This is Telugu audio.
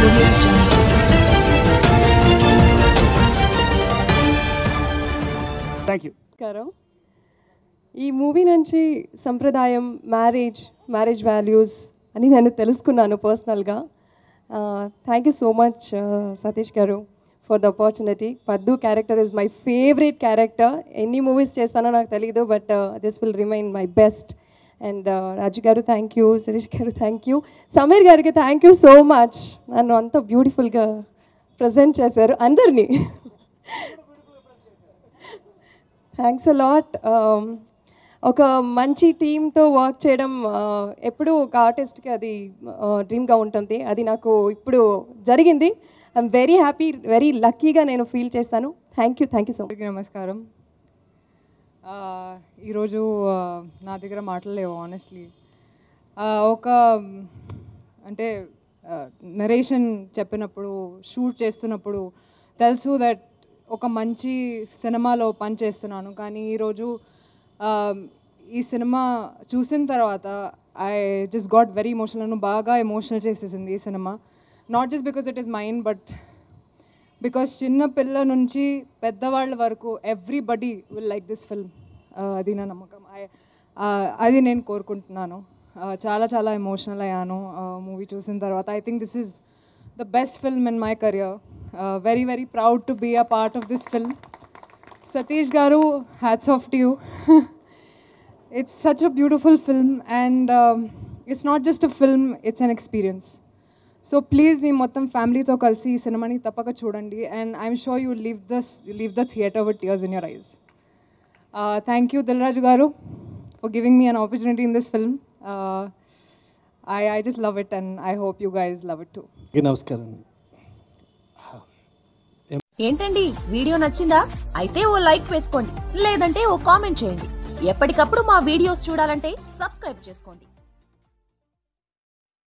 Audio Jungle. Thank you. ఈ మూవీ నుంచి సంప్రదాయం మ్యారేజ్ వాల్యూస్ అని నేను తెలుసుకున్నాను పర్సనల్గా. Thank you so much Satish garu for the opportunity. Paddu character is my favourite character. ఎన్ని మూవీస్ చేస్తానో నాకు తెలీదు, but this will remain my best. And Raju garu thank you, Sirish గారు థ్యాంక్ యూ, సమీర్ గారికి థ్యాంక్ యూ సో మచ్. నన్ను అంత బ్యూటిఫుల్గా ప్రజెంట్ చేశారు అందరినీ. Thanks a lot. ఒక మంచి టీంతో వర్క్ చేయడం ఎప్పుడూ ఒక ఆర్టిస్ట్కి అది డ్రీమ్గా ఉంటుంది. అది నాకు ఇప్పుడు జరిగింది. ఐఎమ్ వెరీ హ్యాపీ, వెరీ లక్కీగా నేను ఫీల్ చేస్తాను. Thank you so much. నమస్కారం. ఈరోజు నా దగ్గర మాటలేవు ఆనెస్ట్లీ. ఒక అంటే నరేషన్ చెప్పినప్పుడు, షూట్ చేస్తున్నప్పుడు తెలుసు దట్ ఒక మంచి సినిమాలో పని చేస్తున్నాను. కానీ ఈరోజు ఈ సినిమా చూసిన తర్వాత I just got very emotional. నన్ను బాగా ఎమోషనల్ చేసేసింది ఈ cinema. Not just because it is mind, but because చిన్న పిల్ల నుంచి పెద్దవాళ్ళ వరకు everybody will like this film. అది నా నమ్మకం. అది నేను కోరుకుంటున్నాను. చాలా చాలా ఎమోషనల్ అయ్యాను మూవీ చూసిన తర్వాత. I think this is the best film in my career. Very very proud to be a part of this film. Satish Garu, hats off to you. It's such a beautiful film, and it's not just a film, it's an experience. So please, me mottam family to kalsi ee cinema ni tappaka chudandi, and I'm sure you leave the theater with tears in your eyes. Thank you, Dilraju Garu, for giving me an opportunity in this film. I just love it, and I hope you guys love it too. నమస్కారం. ఏంటండి, వీడియో నచ్చిందా? అయితే ఓ లైక్ వేసుకోండి, లేదంటే ఓ కామెంట్ చేయండి. ఎప్పటికప్పుడు మా వీడియోస్ చూడాలంటే సబ్స్క్రైబ్ చేసుకోండి.